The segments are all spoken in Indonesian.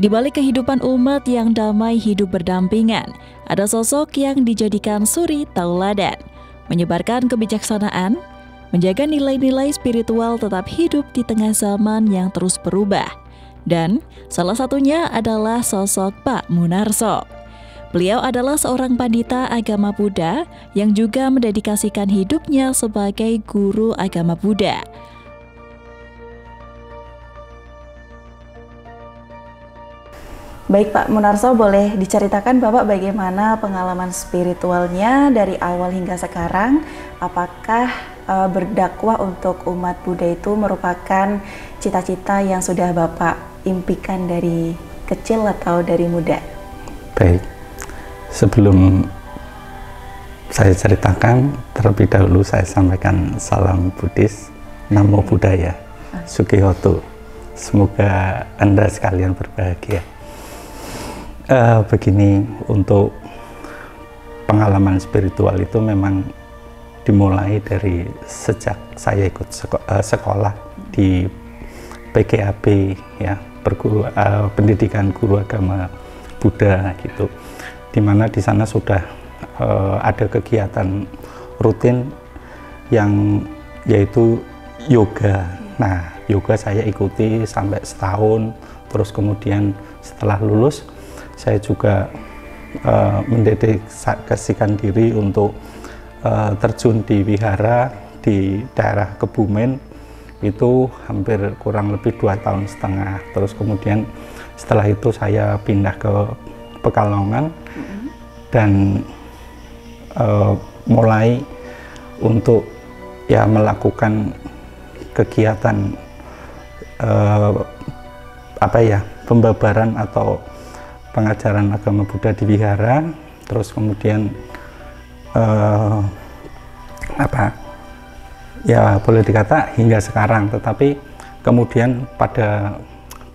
Di balik kehidupan umat yang damai hidup berdampingan, ada sosok yang dijadikan suri tauladan, menyebarkan kebijaksanaan, menjaga nilai-nilai spiritual tetap hidup di tengah zaman yang terus berubah. Dan salah satunya adalah sosok Pak Munarso. Beliau adalah seorang pandita agama Buddha yang juga mendedikasikan hidupnya sebagai guru agama Buddha. Baik Pak Munarso, boleh diceritakan Bapak bagaimana pengalaman spiritualnya dari awal hingga sekarang? Apakah berdakwah untuk umat Buddha itu merupakan cita-cita yang sudah Bapak impikan dari kecil atau dari muda? Baik, sebelum saya ceritakan, terlebih dahulu saya sampaikan salam Buddhis, Namo Buddhaya, Sugihoto. Semoga Anda sekalian berbahagia. Begini, untuk pengalaman spiritual itu memang dimulai dari sejak saya ikut sekolah di PGAB, ya, pendidikan guru agama Buddha gitu, dimana di sana sudah ada kegiatan rutin yang yaitu yoga. Nah, yoga saya ikuti sampai setahun, terus kemudian setelah lulus saya juga mendedikasikan diri untuk terjun di wihara di daerah Kebumen, itu hampir kurang lebih 2,5 tahun. Terus kemudian setelah itu saya pindah ke Pekalongan dan mulai untuk ya melakukan kegiatan pembabaran atau pengajaran agama Buddha di wihara. Terus kemudian ya boleh dikata hingga sekarang, tetapi kemudian pada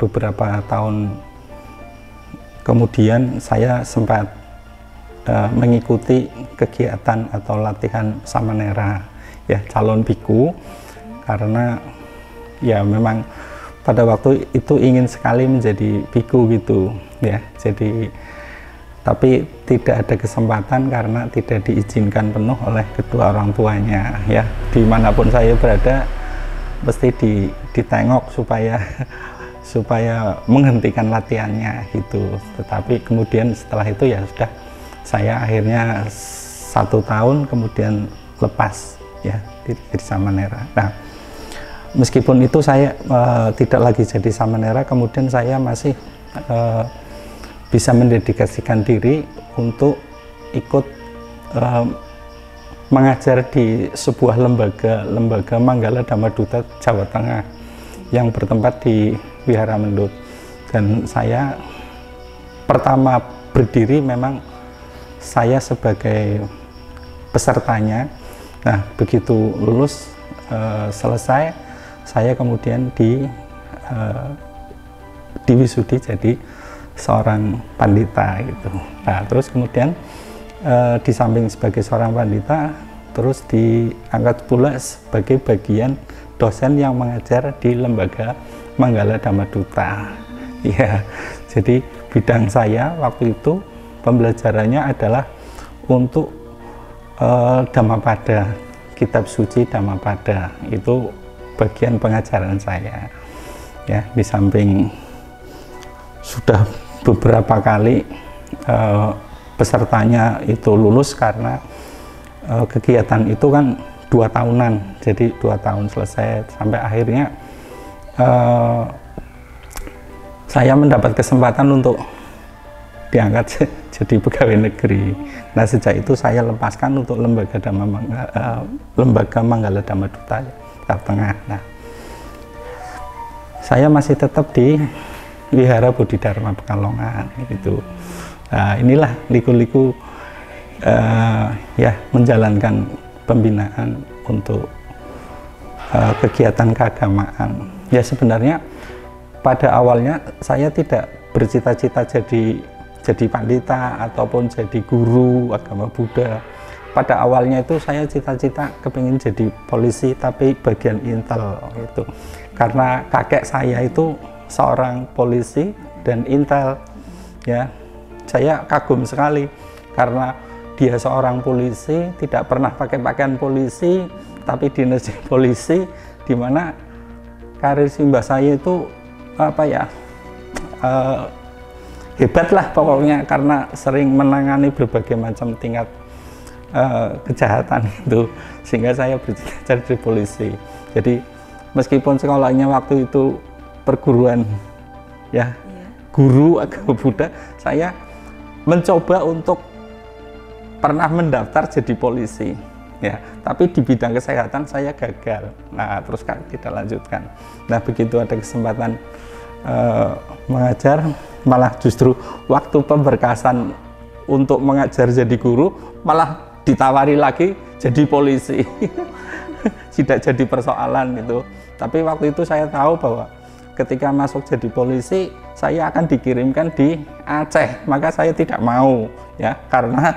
beberapa tahun kemudian saya sempat mengikuti kegiatan atau latihan samanera, ya, calon biku, karena ya memang pada waktu itu ingin sekali menjadi biku gitu, ya. Jadi tapi tidak ada kesempatan karena tidak diizinkan penuh oleh kedua orang tuanya, ya. Dimanapun saya berada mesti ditengok supaya menghentikan latihannya gitu. Tetapi kemudian setelah itu ya sudah, saya akhirnya 1 tahun kemudian lepas, ya, di samanera. Nah, meskipun itu saya tidak lagi jadi samanera, kemudian saya masih bisa mendedikasikan diri untuk ikut mengajar di sebuah lembaga Manggala Dhamma Duta Jawa Tengah yang bertempat di Wihara Mendut. Dan saya pertama berdiri memang saya sebagai pesertanya. Nah, begitu lulus selesai, saya kemudian diwisudi jadi seorang pandita gitu. Nah, terus kemudian di samping sebagai seorang pandita, terus diangkat pula sebagai bagian dosen yang mengajar di lembaga Manggala Dhamma Duta. Ya, jadi bidang saya waktu itu pembelajarannya adalah untuk Dhammapada, kitab suci Dhammapada, itu bagian pengajaran saya. Ya, di samping sudah beberapa kali pesertanya itu lulus karena kegiatan itu kan 2 tahunan, jadi 2 tahun selesai, sampai akhirnya saya mendapat kesempatan untuk diangkat jadi pegawai negeri. Nah, sejak itu saya lepaskan untuk lembaga Manggala Dhamma Duta Jawa Tengah. Nah, saya masih tetap di Wihara Bodhidharma Pekalongan gitu. Nah, inilah liku-liku ya menjalankan pembinaan untuk kegiatan keagamaan. Ya, sebenarnya pada awalnya saya tidak bercita-cita jadi pandita ataupun jadi guru agama Buddha. Pada awalnya itu saya cita-cita kepingin jadi polisi, tapi bagian intel gitu. Karena kakek saya itu seorang polisi dan intel, ya saya kagum sekali karena dia seorang polisi, tidak pernah pakai pakaian polisi, tapi dinasti polisi, di mana karir simbah saya itu apa ya, hebat lah pokoknya, karena sering menangani berbagai macam tingkat kejahatan itu, sehingga saya bercita-cita jadi polisi. Jadi meskipun sekolahnya waktu itu perguruan ya, guru agama Buddha, saya mencoba untuk pernah mendaftar jadi polisi ya, tapi di bidang kesehatan saya gagal. Nah, terus tidak lanjutkan. Nah, begitu ada kesempatan mengajar, malah justru waktu pemberkasan untuk mengajar jadi guru malah ditawari lagi jadi polisi. Tidak jadi persoalan itu. Tapi waktu itu saya tahu bahwa ketika masuk jadi polisi saya akan dikirimkan di Aceh, maka saya tidak mau ya, karena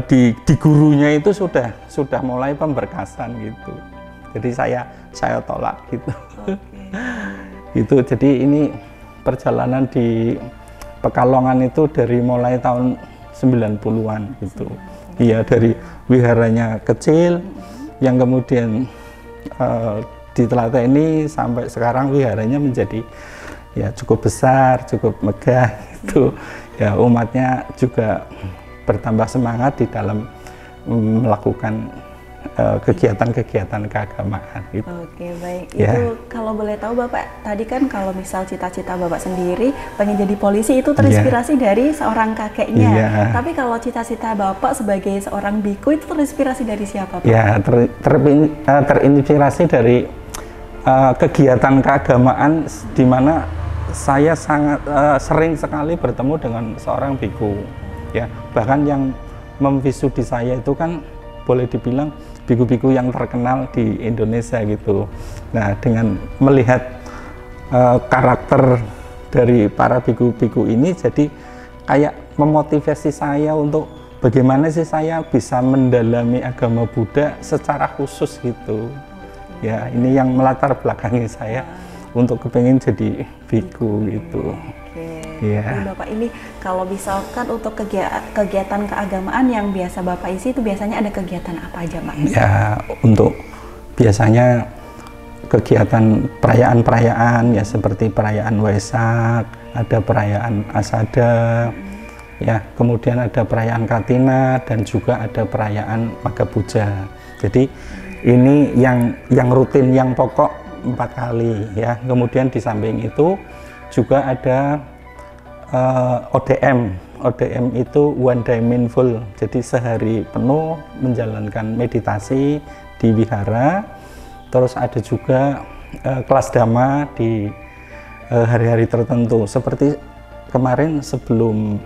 di gurunya itu sudah mulai pemberkasan gitu. Jadi saya tolak gitu. Gitu. Jadi ini perjalanan di Pekalongan itu dari mulai tahun 90-an gitu. Iya, dari wiharanya kecil yang kemudian ditelateni sampai sekarang wiharanya menjadi ya cukup besar, cukup megah gitu. Ya, umatnya juga bertambah semangat di dalam melakukan kegiatan-kegiatan keagamaan gitu. Oke, baik. Ya. Itu kalau boleh tahu Bapak, tadi kan kalau misal cita-cita Bapak sendiri pengen jadi polisi itu terinspirasi dari seorang kakeknya. Ya. Tapi kalau cita-cita Bapak sebagai seorang biku itu terinspirasi dari siapa, Pak? Ya, terinspirasi dari kegiatan keagamaan di mana saya sangat sering sekali bertemu dengan seorang biku. Ya, bahkan yang memvisudi saya itu kan boleh dibilang biku-biku yang terkenal di Indonesia gitu. Nah, dengan melihat karakter dari para biku-biku ini, jadi kayak memotivasi saya untuk bagaimana sih saya bisa mendalami agama Buddha secara khusus gitu. Ya, ini yang melatar belakangi saya untuk kepengen jadi biku gitu. Ya. Bapak ini kalau misalkan untuk kegiatan keagamaan yang biasa Bapak isi itu biasanya ada kegiatan apa aja, Pak? Ya, untuk biasanya kegiatan perayaan-perayaan ya, seperti perayaan Waisak, ada perayaan Asada, ya, kemudian ada perayaan Katina dan juga ada perayaan Maga Puja. Jadi ini yang rutin, yang pokok 4 kali ya. Kemudian di samping itu juga ada ODM itu one day mindful, jadi sehari penuh menjalankan meditasi di wihara. Terus ada juga kelas dhamma di hari-hari tertentu, seperti kemarin sebelum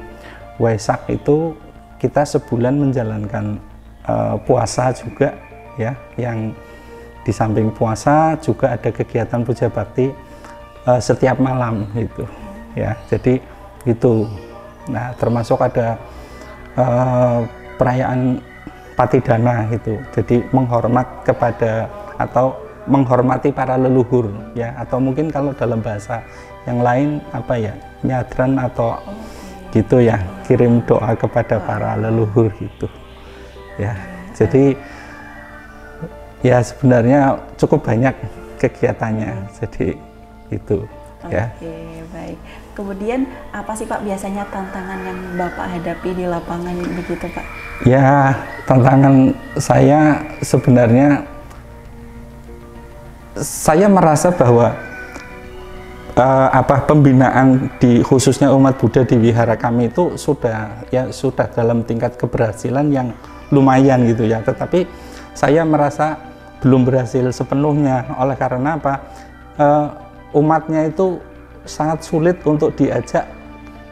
Waisak itu kita sebulan menjalankan puasa juga ya, yang di samping puasa juga ada kegiatan puja bakti setiap malam gitu ya. Jadi itu. Nah, termasuk ada perayaan Patidana gitu. Jadi menghormat kepada atau menghormati para leluhur ya, atau mungkin kalau dalam bahasa yang lain apa ya, nyadran atau gitu ya, kirim doa kepada para leluhur gitu. Ya. Jadi ya sebenarnya cukup banyak kegiatannya. Jadi itu ya. Oke, baik. Kemudian apa sih Pak biasanya tantangan yang Bapak hadapi di lapangan begitu, Pak? Ya, tantangan saya sebenarnya saya merasa bahwa pembinaan di khususnya umat Buddha di wihara kami itu sudah dalam tingkat keberhasilan yang lumayan gitu ya. Tetapi saya merasa belum berhasil sepenuhnya, oleh karena apa? Umatnya itu sangat sulit untuk diajak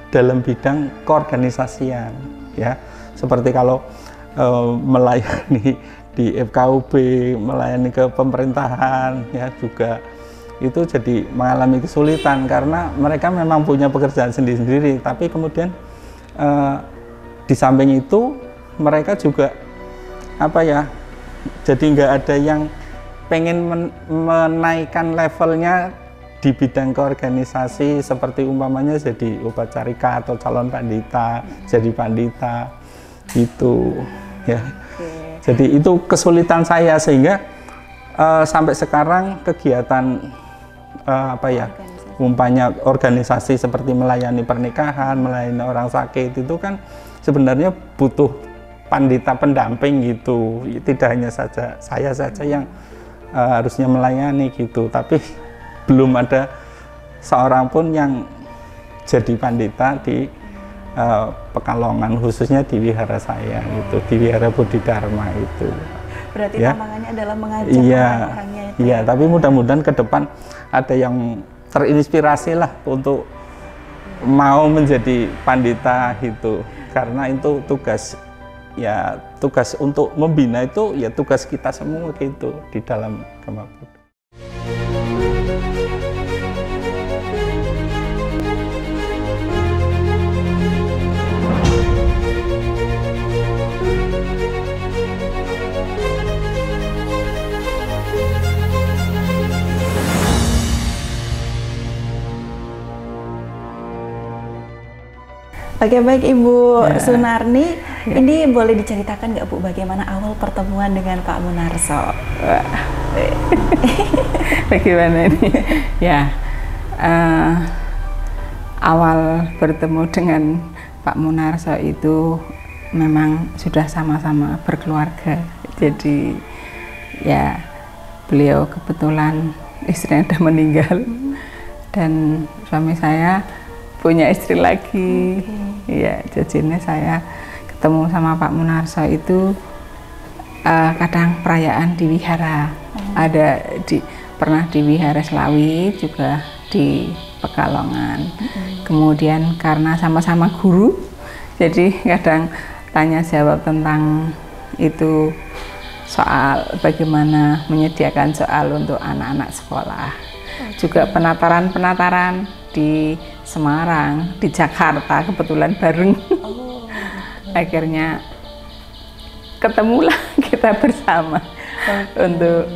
dalam bidang keorganisasian ya, seperti kalau melayani di FKUB, melayani ke pemerintahan ya, juga itu jadi mengalami kesulitan karena mereka memang punya pekerjaan sendiri-sendiri, tapi kemudian di samping itu mereka juga apa ya, jadi nggak ada yang pengen menaikkan levelnya di bidang keorganisasi seperti umpamanya jadi upacarika atau calon pandita, jadi pandita gitu ya. Jadi itu kesulitan saya sehingga sampai sekarang kegiatan apa ya, umpamanya organisasi seperti melayani pernikahan, melayani orang sakit itu kan sebenarnya butuh pandita pendamping gitu. Tidak hanya saja saya saja yang harusnya melayani gitu, tapi belum ada seorang pun yang jadi pandita di Pekalongan, khususnya di wihara saya gitu, di wihara Bodhidharma itu. Berarti ya. tantangannya adalah mengajak Iya, orang-orangnya itu. iya, tapi mudah-mudahan ke depan ada yang terinspirasi lah untuk mau menjadi pandita gitu, karena itu tugas ya, tugas untuk membina itu ya tugas kita semua gitu di dalam agama Buddha. Oke, baik Ibu Sunarni, ini boleh diceritakan nggak Bu bagaimana awal pertemuan dengan Pak Munarso? Bagaimana ini? Ya, awal bertemu dengan Pak Munarso itu memang sudah sama-sama berkeluarga. Jadi ya beliau kebetulan istrinya sudah meninggal dan suami saya punya istri lagi. Ya, jadinya saya ketemu sama Pak Munarso itu kadang perayaan di wihara. Ada pernah di wihara Slawi, juga di Pekalongan. Kemudian karena sama-sama guru, jadi kadang tanya jawab tentang itu, soal bagaimana menyediakan soal untuk anak-anak sekolah. Juga penataran di Semarang, di Jakarta kebetulan bareng. Akhirnya ketemulah kita bersama untuk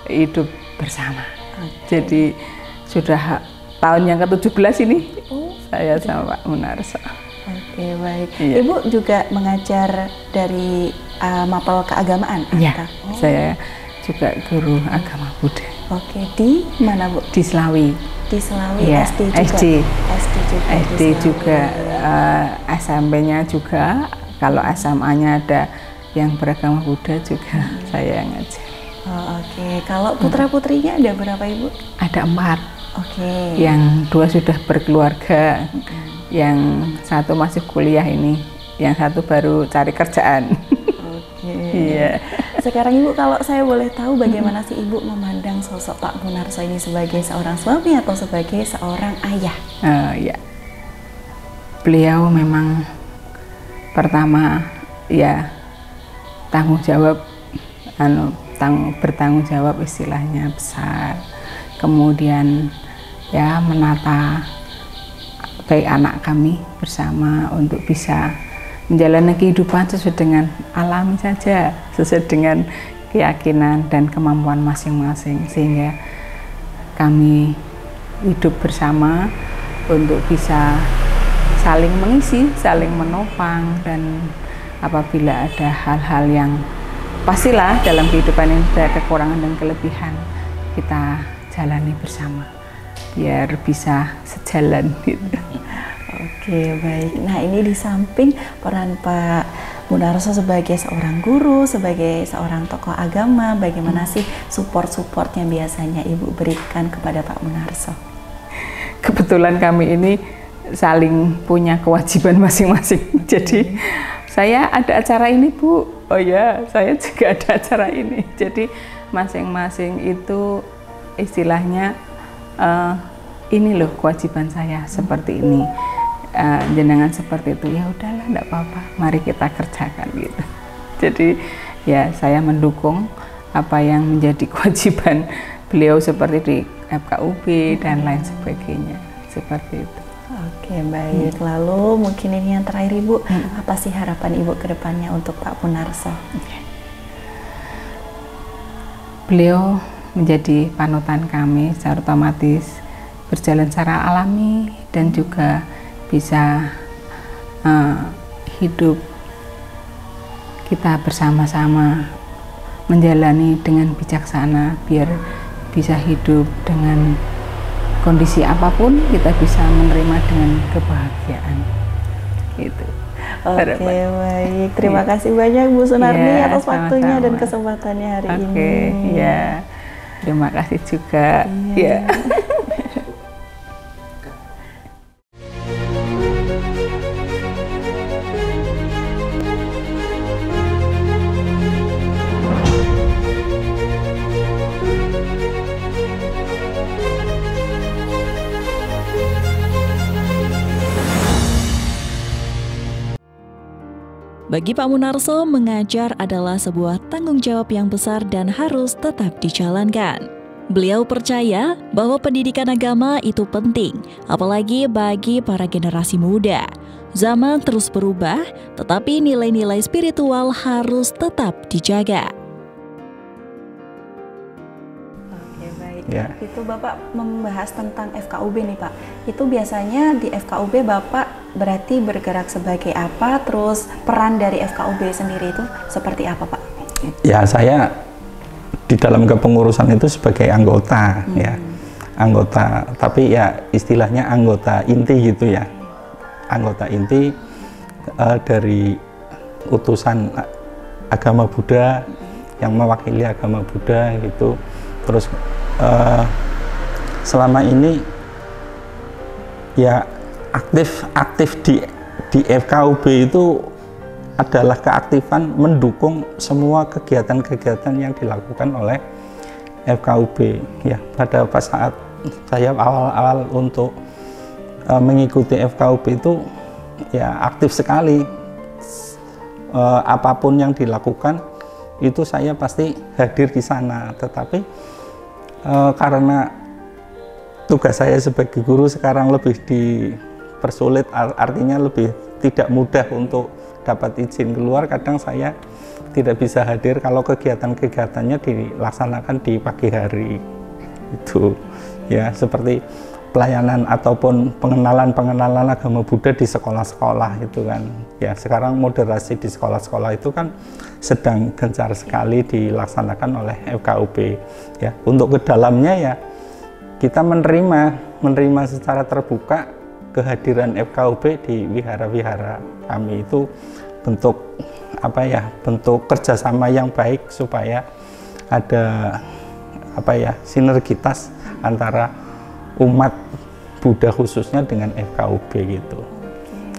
hidup bersama. Jadi sudah tahun yang ke-17 ini saya sama Pak Munarso. Oke, baik. Iya. Ibu juga mengajar dari mapel keagamaan? Iya, saya juga guru agama Buddha. Oke, di mana Bu? Di Slawi. Di Slawi, Ya, SD juga? SD juga, SD juga, SMP-nya juga. Kalau SMA-nya ada yang beragama Buddha juga saya yang ngajar. Oh, oke. Kalau putra-putrinya ada berapa Ibu? Ada 4. Oke. Yang 2 sudah berkeluarga, yang 1 masih kuliah ini, yang 1 baru cari kerjaan. Oke. Iya. Sekarang Ibu, kalau saya boleh tahu bagaimana sih Ibu memandang sosok Pak Munarso ini sebagai seorang suami atau sebagai seorang ayah? Ya. Beliau memang pertama ya tanggung jawab, bertanggung jawab istilahnya besar. Kemudian ya menata baik anak kami bersama untuk bisa menjalani kehidupan sesuai dengan alami saja, sesuai dengan keyakinan dan kemampuan masing-masing, sehingga kami hidup bersama untuk bisa saling mengisi, saling menopang, dan apabila ada hal-hal yang pastilah dalam kehidupan ini ada kekurangan dan kelebihan, kita jalani bersama biar bisa sejalan gitu. Oke, baik. Nah, ini di samping peran Pak Munarso sebagai seorang guru, sebagai seorang tokoh agama, bagaimana sih support-support yang biasanya Ibu berikan kepada Pak Munarso? Kebetulan kami ini saling punya kewajiban masing-masing. Jadi saya ada acara ini Bu, oh ya saya juga ada acara ini. Jadi masing-masing itu istilahnya ini loh kewajiban saya seperti ini. Jenengan seperti itu, ya udahlah enggak apa-apa, mari kita kerjakan gitu. Jadi ya saya mendukung apa yang menjadi kewajiban beliau seperti di FKUB dan lain sebagainya, seperti itu. Oke, baik. Lalu mungkin ini yang terakhir Ibu, apa sih harapan Ibu ke depannya untuk Pak Munarso? Beliau menjadi panutan kami, secara otomatis berjalan secara alami dan juga bisa hidup kita bersama-sama menjalani dengan bijaksana, biar bisa hidup dengan kondisi apapun kita bisa menerima dengan kebahagiaan. Gitu. Oke, baik. Terima kasih banyak Bu Sunarni atas waktunya dan kesempatannya hari ini. Ya. Terima kasih juga. Ya. Bagi Pak Munarso, mengajar adalah sebuah tanggung jawab yang besar dan harus tetap dijalankan. Beliau percaya bahwa pendidikan agama itu penting, apalagi bagi para generasi muda. Zaman terus berubah, tetapi nilai-nilai spiritual harus tetap dijaga. Oke, baik. Ya. Itu Bapak membahas tentang FKUB nih Pak. Itu biasanya di FKUB Bapak berarti bergerak sebagai apa, terus peran dari FKUB sendiri itu seperti apa Pak? Ya, saya di dalam kepengurusan itu sebagai anggota, ya anggota, tapi ya istilahnya anggota inti gitu ya, anggota inti dari utusan agama Buddha yang mewakili agama Buddha gitu. Terus selama ini ya aktif di FKUB itu adalah keaktifan mendukung semua kegiatan-kegiatan yang dilakukan oleh FKUB. Ya, pada saat saya awal-awal untuk mengikuti FKUB itu ya aktif sekali. Apapun yang dilakukan itu saya pasti hadir di sana. Tetapi karena tugas saya sebagai guru sekarang lebih dipersulit, artinya lebih tidak mudah untuk dapat izin keluar, kadang saya tidak bisa hadir kalau kegiatan-kegiatannya dilaksanakan di pagi hari itu ya, seperti pelayanan ataupun pengenalan agama Buddha di sekolah-sekolah itu kan ya. Sekarang moderasi di sekolah-sekolah itu kan sedang gencar sekali dilaksanakan oleh FKUB ya. Untuk ke dalamnya ya kita menerima secara terbuka kehadiran FKUB di wihara-wihara kami. Itu bentuk apa ya, bentuk kerjasama yang baik supaya ada apa ya, sinergitas antara umat Buddha khususnya dengan FKUB gitu.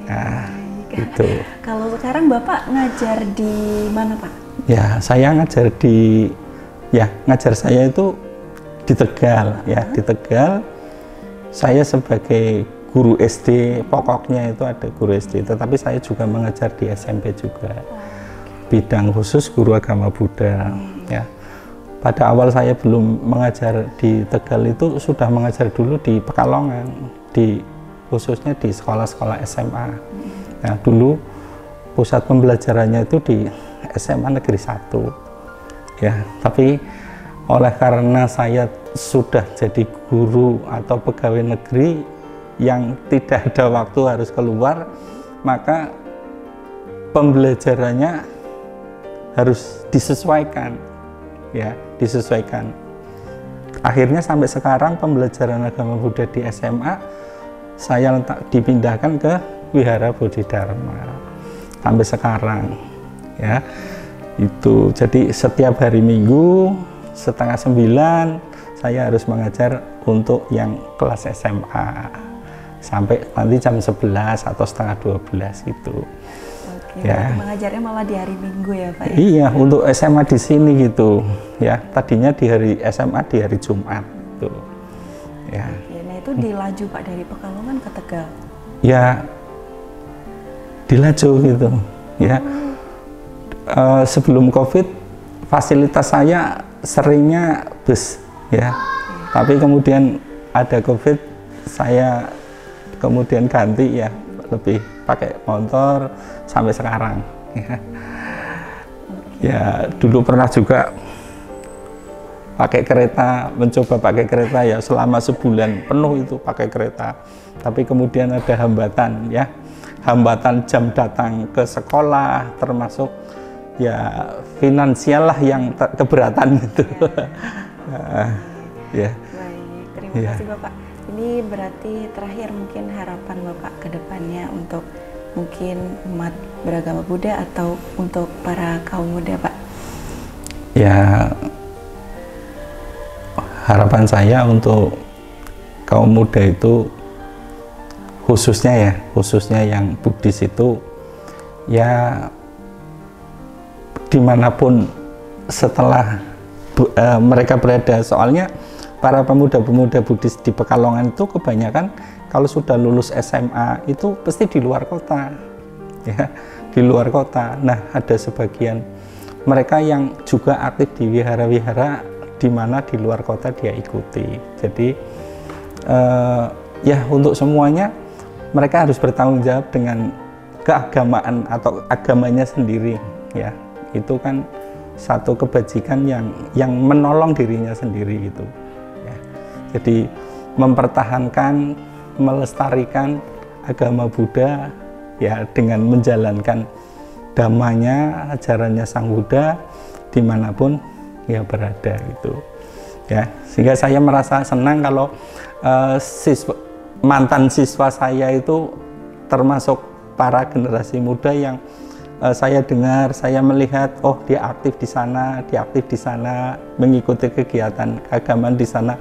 Nah, gitu. Kalau sekarang Bapak ngajar di mana Pak? Ya, saya ngajar ngajar saya itu di Tegal ya, di Tegal. Saya sebagai guru SD, pokoknya itu ada guru SD, tetapi saya juga mengajar di SMP juga. Bidang khusus guru agama Buddha ya. Pada awal saya belum mengajar di Tegal itu sudah mengajar dulu di Pekalongan, khususnya di sekolah-sekolah SMA. Nah, dulu pusat pembelajarannya itu di SMA Negeri 1. Ya, tapi karena saya sudah jadi guru atau pegawai negeri yang tidak ada waktu harus keluar, maka pembelajarannya harus disesuaikan ya, disesuaikan. Akhirnya sampai sekarang pembelajaran agama Buddha di SMA saya dipindahkan ke Wihara Bodhidharma sampai sekarang ya. Itu jadi setiap hari Minggu 8:30 saya harus mengajar untuk yang kelas SMA sampai nanti jam 11 atau 11:30 gitu. Oke, ya. Mengajarnya malah di hari Minggu ya Pak? Iya, untuk SMA di sini gitu ya. Tadinya di hari SMA di hari Jumat tuh. Ya. Oke, nah itu dilaju Pak dari Pekalongan ke Tegal? Ya, dilaju gitu ya. Sebelum COVID fasilitas saya seringnya bus ya. Tapi kemudian ada COVID, saya kemudian ganti ya, lebih pakai motor sampai sekarang ya. Ya, dulu pernah juga pakai kereta, mencoba pakai kereta ya selama sebulan penuh itu pakai kereta. Tapi kemudian ada hambatan ya, hambatan jam datang ke sekolah, termasuk ya finansial lah yang keberatan gitu. Ya. Baik, terima kasih Bapak. Ini berarti terakhir mungkin harapan Bapak ke depannya untuk mungkin umat beragama Buddha atau untuk para kaum muda, Pak? Ya, harapan saya untuk kaum muda itu khususnya yang Buddhis itu ya dimanapun setelah mereka berada, soalnya para pemuda-pemuda Buddhis di Pekalongan itu kebanyakan kalau sudah lulus SMA itu pasti di luar kota, ya, di luar kota. Nah, ada sebagian mereka yang juga aktif di wihara-wihara di mana di luar kota dia ikuti. Jadi ya untuk semuanya mereka harus bertanggung jawab dengan keagamaan atau agamanya sendiri, ya. Itu kan satu kebajikan yang menolong dirinya sendiri gitu. Ya. Jadi mempertahankan, melestarikan agama Buddha ya dengan menjalankan dhammanya, ajarannya Sang Buddha dimanapun ya berada gitu. Ya, sehingga saya merasa senang kalau mantan siswa saya itu termasuk para generasi muda yang saya dengar, saya melihat, oh dia aktif di sana, mengikuti kegiatan keagamaan di sana,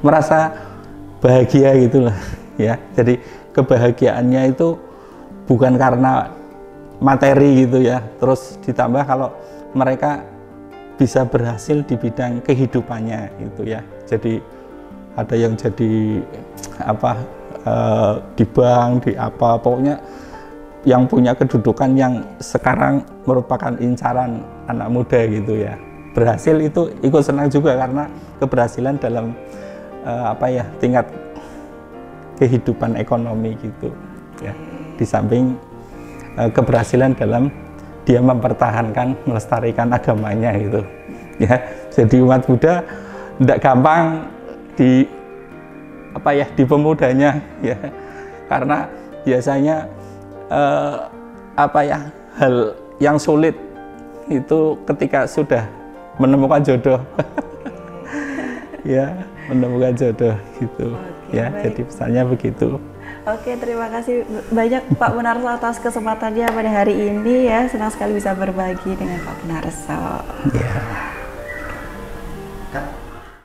merasa bahagia gitulah, ya. Jadi kebahagiaannya itu bukan karena materi gitu ya, terus ditambah kalau mereka bisa berhasil di bidang kehidupannya gitu ya. Jadi ada yang jadi apa di bank, di apa, pokoknya yang punya kedudukan yang sekarang merupakan incaran anak muda gitu ya. Berhasil itu ikut senang juga karena keberhasilan dalam apa ya, tingkat kehidupan ekonomi gitu ya. Di samping keberhasilan dalam dia mempertahankan, melestarikan agamanya gitu ya. Jadi umat Buddha tidak gampang di apa ya, di pemudanya ya, karena biasanya apa ya, hal yang sulit itu ketika sudah menemukan jodoh. Ya, menemukan jodoh gitu. Oke, ya, baik. Jadi pesannya begitu. Oke, terima kasih banyak Pak Munarso atas kesempatannya pada hari ini ya. Senang sekali bisa berbagi dengan Pak Munarso. Ya.